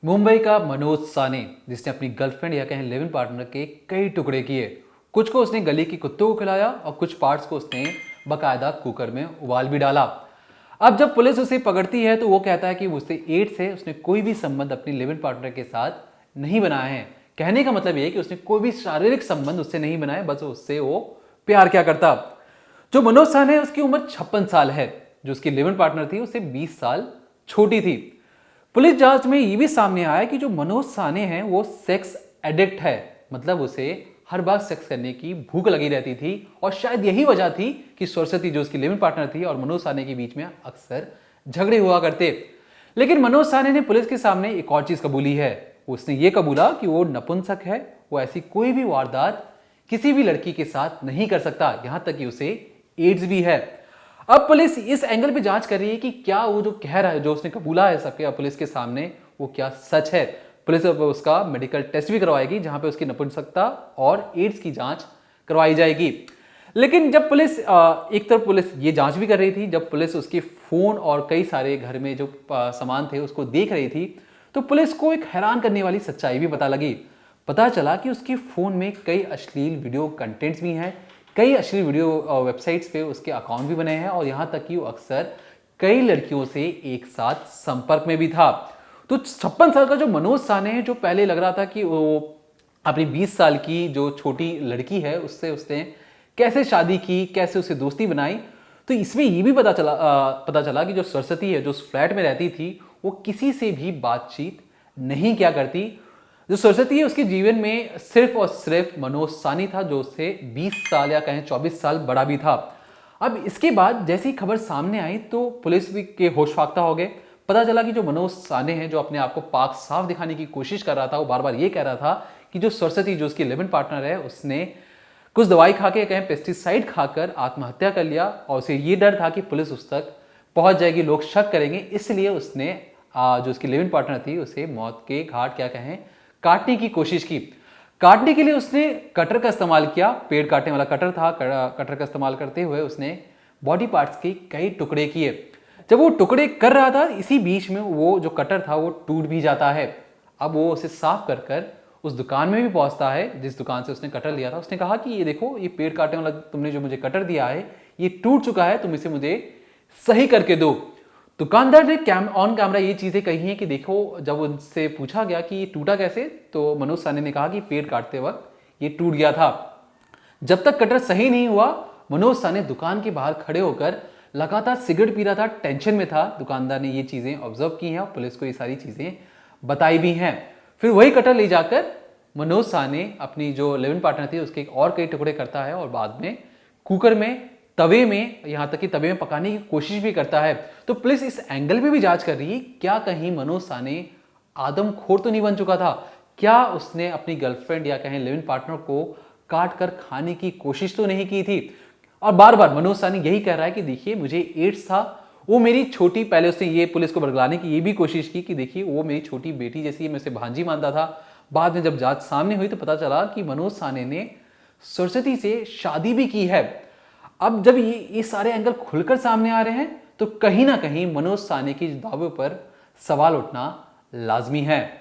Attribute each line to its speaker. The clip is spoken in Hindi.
Speaker 1: मुंबई का मनोज साने, जिसने अपनी गर्लफ्रेंड या कहें लिव इन पार्टनर के कई टुकड़े किए। कुछ को उसने गली के कुत्तों को खिलाया और कुछ पार्ट्स को उसने बकायदा कुकर में उबाल भी डाला। अब जब पुलिस उसे पकड़ती है तो वो कहता है कि उससे एड्स है, उसने कोई भी संबंध अपनी लिव इन पार्टनर के साथ नहीं बनाए हैं। कहने का मतलब ये है कि उसने कोई भी शारीरिक संबंध उससे नहीं बनाए, बस उससे वो प्यार क्या करता। जो मनोज साने है उसकी उम्र 56 साल है। जो उसकी लिव इन पार्टनर थी उससे 20 साल छोटी थी। पुलिस जांच में ये भी सामने आया कि जो मनोज साने हैं वो सेक्स एडिक्ट है, मतलब उसे हर बार सेक्स करने की भूख लगी रहती थी और शायद यही वजह थी कि सरस्वती जो उसकी लिव इन पार्टनर थी और मनोज साने के बीच में अक्सर झगड़े हुआ करते। लेकिन मनोज साने ने पुलिस के सामने एक और चीज कबूली है। उसने ये कबूला कि वो नपुंसक है, वो ऐसी कोई भी वारदात किसी भी लड़की के साथ नहीं कर सकता, यहां तक कि उसे एड्स भी है। अब पुलिस इस एंगल पे जांच कर रही है कि क्या वो जो कह रहा है, जो उसने कबूला है सबके पुलिस के सामने, वो क्या सच है। पुलिस अब उसका मेडिकल टेस्ट भी करवाएगी जहां पे उसकी नपुंसकता और एड्स की जांच करवाई जाएगी। लेकिन जब पुलिस एक तरफ पुलिस ये जांच भी कर रही थी, जब पुलिस उसके फोन और कई सारे घर में जो सामान थे उसको देख रही थी, तो पुलिस को एक हैरान करने वाली सच्चाई भी पता लगी। पता चला कि उसके फोन में कई अश्लील वीडियो कंटेंट्स भी हैं, कई अश्लील वीडियो वेबसाइट्स पे उसके अकाउंट भी बने हैं और यहाँ तक कि वो अक्सर कई लड़कियों से एक साथ संपर्क में भी था। तो 56 साल का जो मनोज साने है, जो पहले लग रहा था कि वो अपनी 20 साल की जो छोटी लड़की है उससे उसने कैसे शादी की, कैसे उसे दोस्ती बनाई, तो इसमें ये भी पता चला कि जो सरस्वती है, जो उस फ्लैट में रहती थी, वो किसी से भी बातचीत नहीं किया करती। जो सरस्वती है उसके जीवन में सिर्फ और सिर्फ मनोज सानी था, जो उससे 20 साल या कहें 24 साल बड़ा भी था। अब इसके बाद जैसी ही खबर सामने आई तो पुलिस भी के होश फाख्ता हो गए। पता चला कि जो मनोज साने हैं, जो अपने आप को पाक साफ दिखाने की कोशिश कर रहा था, वो बार बार ये कह रहा था कि जो सरस्वती, जो उसकी लिव इन पार्टनर है, उसने कुछ दवाई खा के, कहें पेस्टिसाइड खाकर आत्महत्या कर लिया और उसे ये डर था कि पुलिस उस तक पहुंच जाएगी, लोग शक करेंगे, इसलिए उसने जो उसकी लिव इन पार्टनर थी उसे मौत के घाट क्या कहें काटने की कोशिश की। काटने के लिए उसने कटर का इस्तेमाल किया, पेड़ काटने वाला कटर था। कटर का इस्तेमाल करते हुए उसने बॉडी पार्ट्स के कई टुकड़े किए। जब वो टुकड़े कर रहा था, इसी बीच में वो जो कटर था वो टूट भी जाता है। अब वो उसे साफ कर कर उस दुकान में भी पहुंचता है जिस दुकान से उसने कटर लिया था। उसने कहा कि ये देखो, ये पेड़ काटने वाला तुमने जो मुझे कटर दिया है ये टूट चुका है, तुम इसे मुझे सही करके दो। दुकानदार ने ऑन कैमरा ये चीजें कही हैं कि देखो, जब उनसे पूछा गया कि ये टूटा कैसे, तो मनोज साने ने कहा कि पेड़ काटते वक्त ये टूट गया था। जब तक कटर सही नहीं हुआ, मनोज साने दुकान के बाहर खड़े होकर लगातार सिगरेट पी रहा था, टेंशन में था। दुकानदार ने ये चीजें ऑब्जर्व की हैं और पुलिस को ये सारी चीजें बताई भी हैं। फिर वही कटर ले जाकर मनोज साने अपनी जो लिव इन पार्टनर थी उसके और कई टुकड़े करता है और बाद में कुकर में, तवे में, यहां तक कि तवे में पकाने की कोशिश भी करता है। तो पुलिस इस एंगल पे भी जांच कर रही है, क्या कहीं मनोज साने आदमखोर तो नहीं बन चुका था? क्या उसने अपनी गर्लफ्रेंड या कहें लिव इन पार्टनर को काट कर खाने की कोशिश तो नहीं की थी? और बार बार मनोज साने यही कह रहा है कि देखिए, मुझे एड्स था, वो मेरी छोटी, पहले उसने ये पुलिस को बरगलाने की ये भी कोशिश की कि देखिए वो मेरी छोटी बेटी जैसी है, मैं उसे भांजी मानता था। बाद में जब जांच सामने हुई तो पता चला कि मनोज साने ने सरस्वती से शादी भी की है। अब जब ये सारे एंगल खुलकर सामने आ रहे हैं तो कहीं ना कहीं मनोज साने की दावे पर सवाल उठना लाजमी है।